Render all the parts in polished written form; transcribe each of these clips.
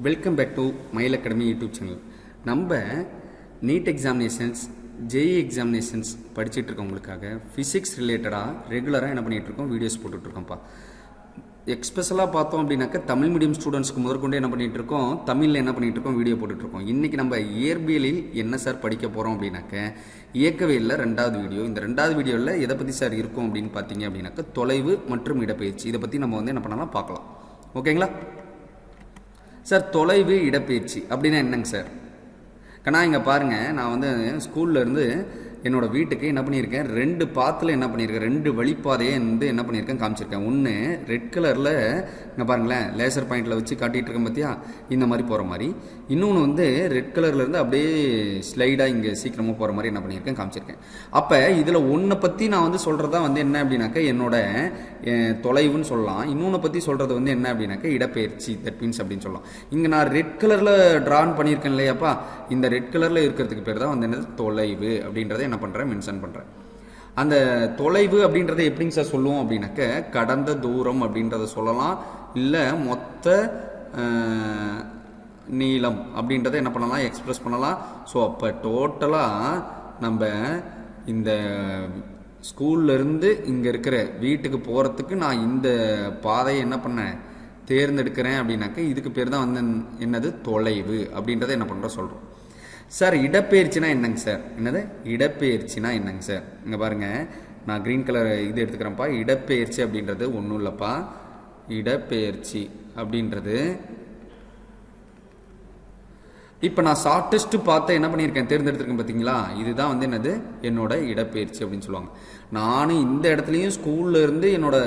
Welcome back to மயில் academy YouTube channel. நம்ம NEET examinations, JE examinations படிச்சுட்டு இருக்கவங்களுக்காக physics ரிலேட்டடாக ரெகுலராக என்ன பண்ணிகிட்ருக்கோம், வீடியோஸ் போட்டுட்ருக்கோம்ப்பா. எக்ஸ்பெஷலாக பார்த்தோம் அப்படின்னாக்கா தமிழ் மீடியம் ஸ்டூடெண்ட்ஸ்க்கு முதற்கொண்டு என்ன பண்ணிகிட்ருக்கோம், தமிழில் என்ன பண்ணிகிட்ருக்கோம், வீடியோ போட்டுட்ருக்கோம். இன்றைக்கி நம்ம இயற்பியலில் என்ன சார் படிக்க போகிறோம் அப்படின்னாக்க இயக்கவியலில் 2வது வீடியோ. இந்த 2வது வீடியோவில் எதை பற்றி சார் இருக்கும் அப்படின்னு பார்த்தீங்க அப்படின்னாக்கா தொலைவு மற்றும் இடப்பெயர்ச்சி. இதை பற்றி நம்ம என்ன பண்ணலாம் பார்க்கலாம். ஓகேங்களா சார்? தொலைவு இடப்பெயர்ச்சி அப்படின்னா என்னங்க சார்? கண்ணா இங்கே பாருங்கள், நான் ஸ்கூல்லேருந்து என்னோடய வீட்டுக்கு என்ன பண்ணியிருக்கேன், 2 பாத்தில் என்ன பண்ணியிருக்கேன், 2 வழிப்பாதையை என்ன பண்ணியிருக்கேன், காமிச்சிருக்கேன். ஒன்று ரெட் கலரில் இங்கே பாருங்களேன், லேசர் பாயிண்டில் வச்சு காட்டிகிட்டு இருக்கேன் பார்த்தியா, இந்த மாதிரி போகிற மாதிரி. இன்னொன்று ரெட் கலர்லேருந்து அப்படியே ஸ்லைடாக இங்கே சீக்கிரமாக போகிற மாதிரி என்ன பண்ணியிருக்கேன், காமிச்சிருக்கேன். அப்போ இதில் ஒன்றை பற்றி நான் சொல்கிறது தான் என்ன அப்படின்னாக்கா என்னோட தொலைவுன்னு சொல்லலாம். இன்னொன்று பற்றி சொல்கிறது என்ன அப்படின்னாக்கா இடப்பெயர்ச்சி, தட் மீன்ஸ் அப்படின்னு சொல்லலாம். இங்கே நான் ரெட் கலரில் ட்ரான் பண்ணியிருக்கேன் இல்லையாப்பா, இந்த ரெட் கலரில் இருக்கிறதுக்கு பேர் தான் என்னது தொலைவு அப்படின்றத என்ன பண்ணுறேன், மென்ஷன் பண்ணுறேன். அந்த தொலைவு அப்படின்றத எப்படிங்க சார் சொல்லுவோம் அப்படின்னாக்க கடந்த தூரம் அப்படின்றத சொல்லலாம், இல்லை மொத்த நீளம் அப்படின்றத என்ன பண்ணலாம், எக்ஸ்பிரஸ் பண்ணலாம். ஸோ அப்போ டோட்டலாக நம்ம இந்த ஸ்கூல்லேருந்து இங்கே இருக்கிற வீட்டுக்கு போகிறதுக்கு நான் இந்த பாதையை என்ன பண்ணேன், தேர்ந்தெடுக்கிறேன் அப்படின்னாக்க இதுக்கு பேர் தான் என்னது தொலைவு அப்படின்றத என்ன பண்ணுறோம் சொல்கிறோம். சார் இடப்பெயர்ச்சினா என்னங்க சார்? என்னது இடப்பெயர்ச்சினா என்னங்க சார்? இங்கே பாருங்கள், நான் க்ரீன் கலர் இது எடுத்துக்கிறேன்ப்பா. இடப்பெயர்ச்சி அப்படின்றது ஒன்றும் இல்லைப்பா. இடப்பெயர்ச்சி அப்படின்றது இப்போ நான் ஷார்ட்டஸ்ட்டு பார்த்து என்ன பண்ணியிருக்கேன், தேர்ந்தெடுத்திருக்கேன் பார்த்தீங்களா, இதுதான் என்னது என்னோட இடப்பெயர்ச்சி அப்படின்னு சொல்லுவாங்க. நானும் இந்த இடத்துலையும் ஸ்கூல்லேருந்து என்னோட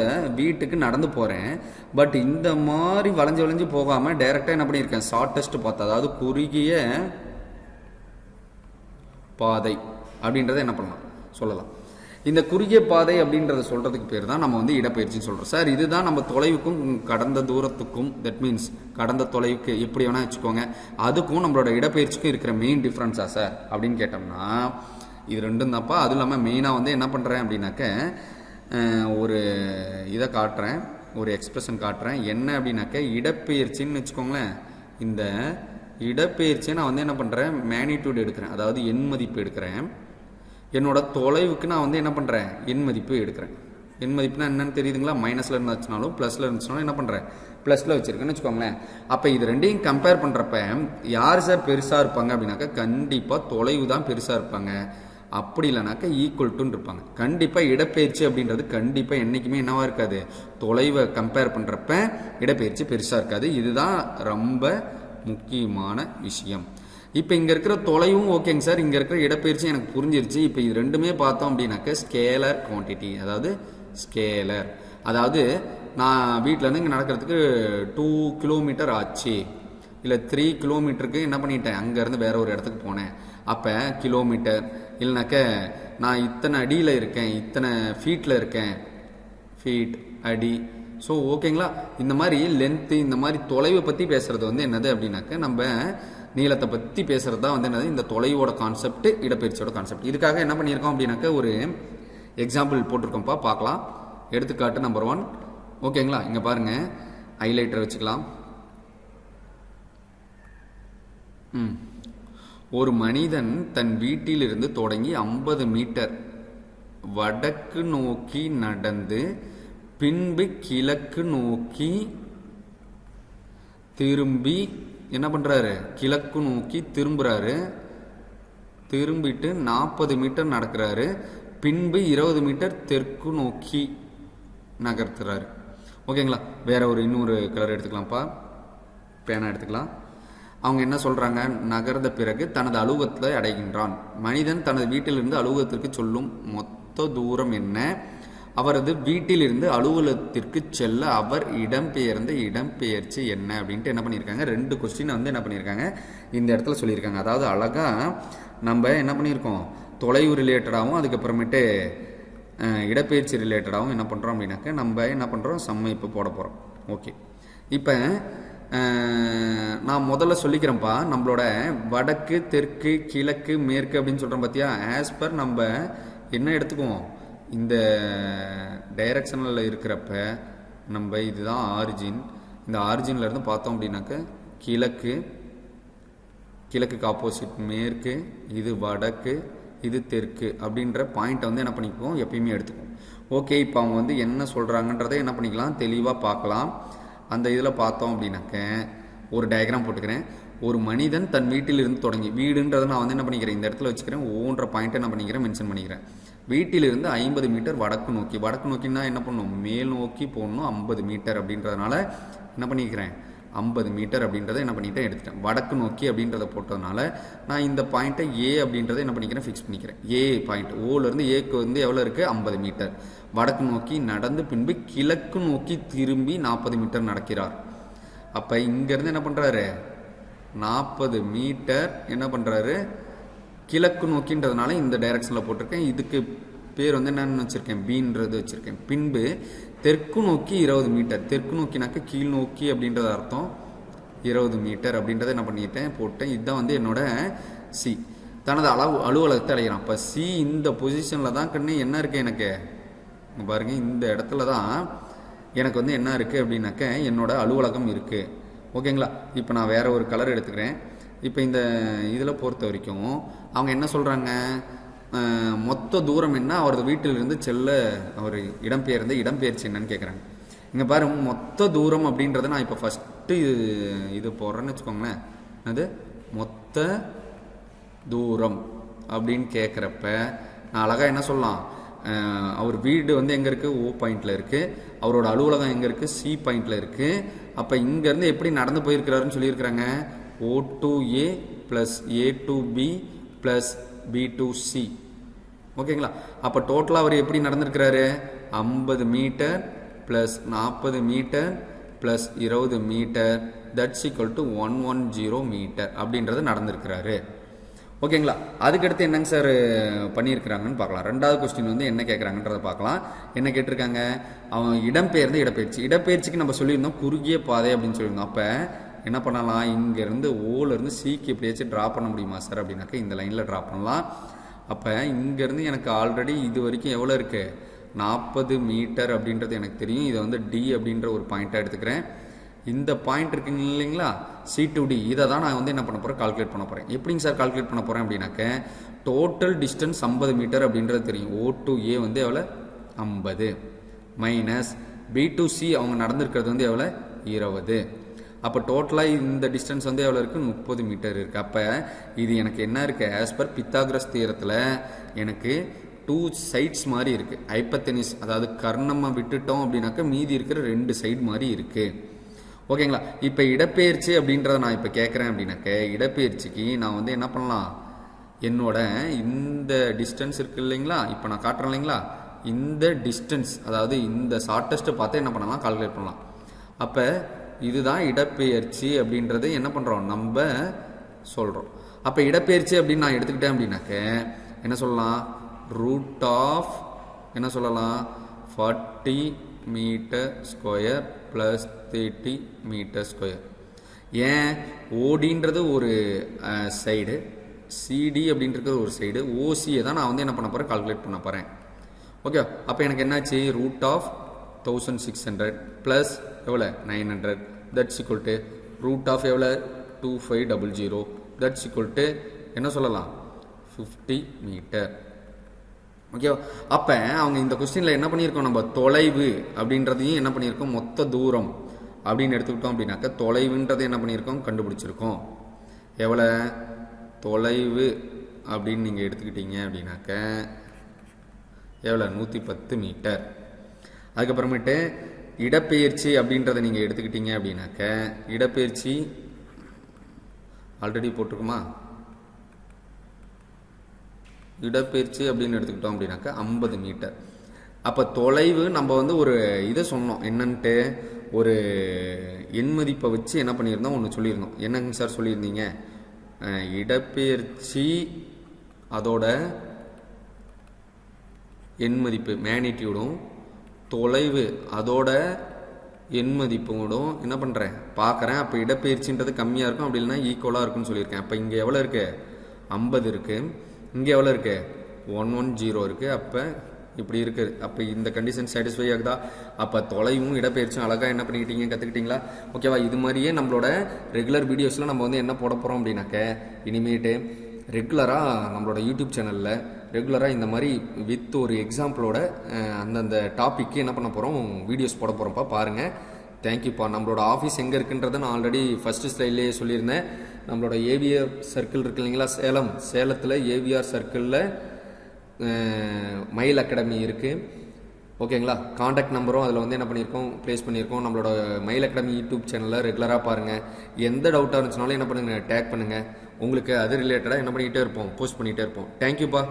வீட்டுக்கு நடந்து போகிறேன். பட் இந்த மாதிரி வளைஞ்சு போகாமல் டைரெக்டாக என்ன பண்ணியிருக்கேன், ஷார்ட்டஸ்ட்டு பார்த்து, அதாவது குறுகிய பாதை அப்படின்றத என்ன பண்ணலாம் சொல்லலாம். இந்த குறுகிய பாதை அப்படின்றத சொல்கிறதுக்கு பேர் தான் நம்ம இடப்பெயர்ச்சின்னு சொல்கிறோம். சார் இதுதான் நம்ம தொலைவுக்கும் கடந்த தூரத்துக்கும், தட் மீன்ஸ் கடந்த தொலைவுக்கு எப்படி வேணால் வச்சுக்கோங்க, அதுக்கும் நம்மளோட இடப்பெயர்ச்சிக்கும் இருக்கிற மெயின் டிஃப்ரென்ஸா சார் அப்படின்னு கேட்டோம்னா இது ரெண்டும் தான்ப்பா. அதுவும் இல்லாமல் மெயினாக என்ன பண்ணுறேன் அப்படின்னாக்க ஒரு இதை காட்டுறேன், ஒரு எக்ஸ்பிரஷன் காட்டுறேன். என்ன அப்படின்னாக்க இடப்பெயர்ச்சின்னு வச்சுக்கோங்களேன். இந்த இடப்பெயர்ச்சியை நான் என்ன பண்ணுறேன், மேக்னிடியூட் எடுக்கிறேன், அதாவது எண் மதிப்பு எடுக்கிறேன். என்னோட தொலைவுக்கு நான் என்ன பண்ணுறேன், எண் மதிப்பு எடுக்கிறேன். எண் மதிப்புனா என்னன்னு தெரியுதுங்களா? மைனஸில் இருந்துச்சுனாலும் ப்ளஸில் இருந்துச்சுனாலும் என்ன பண்ணுறேன், ப்ளஸில் வச்சுருக்கேன்னு வச்சுக்கோங்களேன். அப்போ இது ரெண்டையும் கம்பேர் பண்ணுறப்ப யார் சார் பெருசாக இருப்பாங்க அப்படின்னாக்கா கண்டிப்பாக தொலைவு தான் பெருசாக இருப்பாங்க. அப்படி இல்லைனாக்கா ஈக்குவல் டுன்னு இருப்பாங்க. கண்டிப்பாக இடப்பெயர்ச்சி அப்படின்றது கண்டிப்பாக என்றைக்குமே என்னவாக இருக்காது, தொலைவை கம்பேர் பண்ணுறப்ப இடப்பெயர்ச்சி பெருசாக இருக்காது. இதுதான் ரொம்ப முக்கியமான விஷயம். இப்போ இங்கே இருக்கிற தொலைவும் ஓகேங்க சார், இங்கே இருக்கிற இடப்பெயர்ச்சி எனக்கு புரிஞ்சிருச்சு. இப்போ இது ரெண்டுமே பார்த்தோம் அப்படின்னாக்க ஸ்கேலர் குவான்டிட்டி, அதாவது ஸ்கேலர், அதாவது நான் வீட்டிலேருந்து இங்கே நடக்கிறதுக்கு 2 கிலோமீட்டர் ஆச்சு, இல்லை 3 கிலோமீட்டருக்கு என்ன பண்ணிட்டேன், அங்கேருந்து வேற ஒரு இடத்துக்கு போனேன். அப்போ கிலோமீட்டர், இல்லைனாக்க நான் இத்தனை அடியில் இருக்கேன், இத்தனை ஃபீட்டில் இருக்கேன், ஃபீட் அடி. ஸோ ஓகேங்களா, இந்த மாதிரி லென்த்து, இந்த மாதிரி தொலைவை பற்றி பேசுகிறது என்னது அப்படின்னாக்க நம்ம நீளத்தை பற்றி பேசுகிறது தான் என்னது இந்த தொலைவோட கான்செப்ட், இடப்பெயர்ச்சியோட கான்செப்ட். இதுக்காக என்ன பண்ணியிருக்கோம் அப்படின்னாக்க ஒரு எக்ஸாம்பிள் போட்டிருக்கோம்ப்பா, பார்க்கலாம். எடுத்துக்காட்டு நம்பர் 1. ஓகேங்களா, இங்கே பாருங்கள், ஹைலைட்டர் வச்சுக்கலாம். ஒரு மனிதன் தன் வீட்டிலிருந்து தொடங்கி 50 மீட்டர் வடக்கு நோக்கி நடந்து பின்பு கிழக்கு நோக்கி திரும்பி என்ன பண்ணுறாரு, கிழக்கு நோக்கி திரும்புகிறாரு. திரும்பிட்டு 40 மீட்டர் நடக்கிறாரு. பின்பு 20 மீட்டர் தெற்கு நோக்கி நகர்த்துறாரு. ஓகேங்களா, வேற இன்னொரு கலர் எடுத்துக்கலாம்ப்பா, பேனா எடுத்துக்கலாம். அவங்க என்ன சொல்கிறாங்க, நகர்ந்த பிறகு தனது அலுவலகத்தை அடைகின்றான். மனிதன் தனது வீட்டிலிருந்து அலுவலகத்திற்கு சொல்லும் மொத்த தூரம் என்ன? அவரது வீட்டிலிருந்து அலுவலகத்திற்கு செல்ல அவர் இடம்பெயர்ந்த இடம்பெயர்ச்சி என்ன அப்படின்ட்டு என்ன பண்ணியிருக்காங்க, 2 கொஸ்டின் என்ன பண்ணியிருக்காங்க இந்த இடத்துல சொல்லியிருக்காங்க. அதாவது அழகாக நம்ம என்ன பண்ணியிருக்கோம், தொலைவு ரிலேட்டடாகவும் அதுக்கப்புறமேட்டு இடப்பெயர்ச்சி ரிலேட்டடாகவும் என்ன பண்ணுறோம் அப்படின்னாக்க நம்ம என்ன பண்ணுறோம், சம்மை இப்போ போட போகிறோம். ஓகே, இப்போ நான் முதல்ல சொல்லிக்கிறேன்ப்பா, நம்மளோட வடக்கு தெற்கு கிழக்கு மேற்கு அப்படின்னு சொல்கிறோம் பார்த்தியா, ஆஸ் பர் நம்ம என்ன எடுத்துக்குவோம், இந்த டைரக்ஷனில் இருக்கிறப்ப நம்ம இதுதான் ஆரிஜின். இந்த ஆரிஜின்லேருந்து பார்த்தோம் அப்படின்னாக்க கிழக்கு, கிழக்குக்கு ஆப்போசிட் மேற்கு, இது வடக்கு, இது தெற்கு அப்படின்ற பாயிண்ட்டை வந்து என்ன பண்ணிக்குவோம் எப்பயுமே எடுத்துக்குவோம். ஓகே, இப்போ அவங்க வந்து என்ன சொல்கிறாங்கன்றதை என்ன பண்ணிக்கலாம் தெளிவாக பார்க்கலாம். அந்த இதில் பார்த்தோம் அப்படின்னாக்க ஒரு டயக்ராம் போட்டுக்கிறேன். ஒரு மனிதன் தன் வீட்டிலிருந்து தொடங்கி, வீடுன்றதை நான் வந்து என்ன பண்ணிக்கிறேன் இந்த இடத்துல வச்சுக்கிறேன். ஒவ்வொன்ற பாயிண்ட்டை என்ன பண்ணிக்கிறேன் மென்ஷன் பண்ணிக்கிறேன். வீட்டிலிருந்து 50 மீட்டர் வடக்கு நோக்கி, வடக்கு நோக்கினா என்ன பண்ணணும் மேல் நோக்கி போடணும் 50 மீட்டர் அப்படின்றதுனால என்ன பண்ணிக்கிறேன் 50 மீட்டர் அப்படின்றத என்ன பண்ணிட்டேன் எடுத்துட்டேன். வடக்கு நோக்கி அப்படின்றத போட்டதுனால நான் இந்த பாயிண்ட்டை ஏ அப்படின்றத என்ன பண்ணிக்கிறேன் ஃபிக்ஸ் பண்ணிக்கிறேன். ஏ பாயிண்ட் ஓலேருந்து ஏக்கு வந்து எவ்வளோ இருக்குது 50 மீட்டர். வடக்கு நோக்கி நடந்து பின்பு கிழக்கு நோக்கி திரும்பி 40 மீட்டர் நடக்கிறார். அப்போ இங்கேருந்து என்ன பண்ணுறாரு 40 மீட்டர் என்ன பண்ணுறாரு கிழக்கு நோக்கின்றதுனால இந்த டைரக்ஷனில் போட்டிருக்கேன். இதுக்கு பேர் வந்து என்னென்னு வச்சுருக்கேன் பீன்றது வச்சுருக்கேன். பின்பு தெற்கு நோக்கி 20 மீட்டர், தெற்கு நோக்கினாக்க கீழ் நோக்கி அப்படின்றது அர்த்தம். 20 மீட்டர் அப்படின்றத என்ன பண்ணிட்டேன் போட்டேன். இதுதான் வந்து என்னோட சி. தனது அலுவலகத்தை அடைகிறான். அப்போ சி இந்த பொசிஷனில் தான் கண்ணு என்ன இருக்குது எனக்கு பாருங்க, இந்த இடத்துல தான் எனக்கு வந்து என்ன இருக்குது அப்படின்னாக்க என்னோட அலுவலகம் இருக்குது. ஓகேங்களா. இப்போ நான் வேறு ஒரு கலர் எடுத்துக்கிறேன். இப்போ இந்த இதில் பொறுத்த வரைக்கும் அவங்க என்ன சொல்கிறாங்க, மொத்த தூரம் என்ன அவரது வீட்டிலிருந்து செல்ல அவர் இடம்பெயர்ச்சி என்னன்னு கேட்குறாங்க. இங்கே பாருங்க, மொத்த தூரம் அப்படின்றத நான் இப்போ ஃபஸ்ட்டு இது போடுறேன்னு வச்சுக்கோங்களேன். அது மொத்த தூரம் அப்படின்னு கேட்குறப்ப நான் அழகாக என்ன சொல்லலாம், அவர் வீடு வந்து எங்கே இருக்குது ஓ பாயிண்டில் இருக்குது, அவரோட அலுவலகம் எங்கே இருக்குது சி பாயிண்டில் இருக்குது. அப்போ இங்கேருந்து எப்படி நடந்து போயிருக்கிறாருன்னு சொல்லியிருக்கிறாங்க, O to A plus A to B plus B to C. ஓகேங்களா. அப்போ டோட்டலாக அவர் எப்படி நடந்திருக்கிறாரு 50 metre plus 40 metre plus 20 metre that's equal to 110 metre அப்படின்றது நடந்திருக்கிறாரு. ஓகேங்களா. அதுக்கடுத்து என்னங்க சார் பண்ணியிருக்கிறாங்கன்னு பார்க்கலாம். ரெண்டாவது கொஸ்டின் வந்து என்ன கேட்குறாங்கன்றதை பார்க்கலாம். என்ன கேட்டிருக்காங்க, அவன் இடப்பெயர்ச்சிக்கு நம்ம சொல்லியிருந்தோம் குறுகிய பாதை அப்படின்னு சொல்லியிருந்தோம். அப்போ என்ன பண்ணலாம், இங்கேருந்து ஓலேருந்து சிக்கு எப்படியாச்சும் ட்ரா பண்ண முடியுமா சார் அப்படின்னாக்கா இந்த லைனில் ட்ரா பண்ணலாம். அப்போ இங்கேருந்து எனக்கு ஆல்ரெடி இது வரைக்கும் எவ்வளோ இருக்குது 40 மீட்டர் அப்படின்றது எனக்கு தெரியும். இதை வந்து டி அப்படின்ற ஒரு பாயிண்ட்டாக எடுத்துக்கிறேன். இந்த பாயிண்ட் இருக்குங்க இல்லைங்களா சி டு டி, இதை தான் நான் வந்து என்ன பண்ண போகிறேன் கால்குலேட் பண்ண போகிறேன். எப்படிங்க சார் கால்குலேட் பண்ண போகிறேன் அப்படின்னாக்க டோட்டல் டிஸ்டன்ஸ் 50 மீட்டர் அப்படின்றது தெரியும். ஓ டு ஏ வந்து எவ்வளோ 50 மைனஸ் பி டு சி அவங்க நடந்திருக்கிறது வந்து எவ்வளோ 20. அப்போ டோட்டலாக இந்த டிஸ்டன்ஸ் வந்து எவ்வளோ இருக்குது 30 மீட்டர் இருக்குது. அப்போ இது எனக்கு என்ன இருக்குது ஆஸ் பர் பித்தாகரஸ் தியரத்தில் எனக்கு 2 சைட்ஸ் மாதிரி இருக்குது. ஹைப்பத்தெனிஸ் அதாவது கர்ணமாக விட்டுட்டோம் அப்படின்னாக்கா மீதி இருக்கிற 2 சைடு மாதிரி இருக்குது. ஓகேங்களா. இப்போ இடப்பெயர்ச்சி அப்படின்றத நான் இப்போ கேட்குறேன் அப்படின்னாக்க இடப்பெயர்ச்சிக்கு நான் வந்து என்ன பண்ணலாம், என்னோட இந்த டிஸ்டன்ஸ் இருக்குது இல்லைங்களா, இப்போ நான் காட்டுறேன் இல்லைங்களா, இந்த டிஸ்டன்ஸ் அதாவது இந்த ஷார்ட்டஸ்ட்டை பார்த்து என்ன பண்ணலாம் கால்குலேட் பண்ணலாம். அப்போ இதுதான் இடப்பெயர்ச்சி அப்படின்றது என்ன பண்ணுறோம் நம்ம சொல்கிறோம். அப்போ இடப்பெயர்ச்சி அப்படின்னு நான் எடுத்துக்கிட்டேன் அப்படின்னாக்க என்ன சொல்லலாம், ரூட் ஆஃப் என்ன சொல்லலாம் 40 metre square plus 30 metre square. ஏன் ஓடின்றது ஒரு சைடு, சிடி அப்படின்றது ஒரு சைடு, ஓசியை தான் நான் வந்து என்ன பண்ண போகிறேன் கால்குலேட் பண்ண போகிறேன். ஓகே. அப்போ எனக்கு என்னாச்சு ரூட் ஆஃப் 1600 ப்ளஸ் எவ்வளோ 900 that's equal to root of எவ்வளோ 2500 தட்ஸ் ஈக்குவல் டு என்ன சொல்லலாம் 50 மீட்டர். ஓகே. அப்போ அவங்க இந்த கொஸ்டினில் என்ன பண்ணியிருக்கோம், நம்ம தொலைவு அப்படின்றதையும் என்ன பண்ணியிருக்கோம் மொத்த தூரம் அப்படின்னு எடுத்துக்கிட்டோம் அப்படின்னாக்க தொலைவுன்றதை என்ன பண்ணியிருக்கோம் கண்டுபிடிச்சிருக்கோம். எவ்வளோ தொலைவு அப்படின்னு நீங்கள் எடுத்துக்கிட்டீங்க அப்படின்னாக்க எவ்வளோ 110 மீட்டர். அதுக்கப்புறமேட்டு இடப்பெயர்ச்சி அப்படின்றத நீங்கள் எடுத்துக்கிட்டீங்க அப்படின்னாக்க இடப்பெயர்ச்சி ஆல்ரெடி போட்டிருக்குமா, இடப்பெயர்ச்சி அப்படின்னு எடுத்துக்கிட்டோம் அப்படின்னாக்கா 50 மீட்டர். அப்போ தொலைவு நம்ம வந்து ஒரு இதை சொன்னோம் என்னன்ட்டு ஒரு எண் மதிப்பை வச்சு என்ன பண்ணியிருந்தோம் ஒன்று சொல்லியிருந்தோம். என்னங்க சார் சொல்லியிருந்தீங்க, இடப்பெயர்ச்சி அதோட எண் மதிப்பு மேக்னிடியூடும் தொலைவு அதோட எண் மதிப்போடும் என்ன பண்ணுறேன் பார்க்குறேன். அப்போ இடப்பெயர்ச்சின்றது கம்மியாக இருக்கும், அப்படி இல்லைன்னா ஈக்குவலாக இருக்குன்னு சொல்லியிருக்கேன். அப்போ இங்கே எவ்வளோ இருக்குது 50 இருக்குது, இங்கே எவ்வளோ இருக்குது 110 இருக்குது. அப்போ இப்படி இருக்குது. அப்போ இந்த கண்டிஷன் சாட்டிஸ்ஃபை ஆகுதா? அப்போ தொலைவும் இடப்பெயர்ச்சியும் அழகாக என்ன பண்ணிக்கிட்டீங்க, கற்றுக்கிட்டீங்களா? ஓகேவா? இது மாதிரியே நம்மளோட ரெகுலர் வீடியோஸில் நம்ம வந்து என்ன போட போகிறோம் அப்படின்னாக்க, இனிமேட்டு ரெகுலராக நம்மளோட யூடியூப் சேனலில் ரெகுலராக இந்த மாதிரி வித் ஒரு எக்ஸாம்பிளோட அந்தந்த டாப்பிக்கு என்ன பண்ண போகிறோம், வீடியோஸ் போட போகிறோம்ப்பா. பாருங்கள். தேங்க்யூப்பா. நம்மளோட ஆஃபீஸ் எங்கே இருக்குன்றதை நான் ஆல்ரெடி ஃபஸ்ட்டு ஸ்லைட்லேயே சொல்லியிருந்தேன். நம்மளோட ஏவிஆர் சர்க்கிள் இருக்கு இல்லைங்களா, சேலத்தில் ஏவிஆர் சர்க்கிளில் மயில் அகாடமி இருக்குது. ஓகேங்களா? காண்டாக்ட் நம்பரும் அதில் வந்து என்ன பண்ணியிருக்கோம், ப்ளேஸ் பண்ணியிருக்கோம். நம்மளோட மயில் அகாடமி யூடியூப் சேனலில் ரெகுலராக பாருங்கள். எந்த டவுட்டாக இருந்துச்சுனாலும் என்ன பண்ணுங்கள், டேக் பண்ணுங்கள். உங்களுக்கு அது ரிலேட்டடாக என்ன பண்ணிக்கிட்டே இருப்போம், போஸ்ட் பண்ணிகிட்டே இருப்போம். தேங்க்யூப்பா.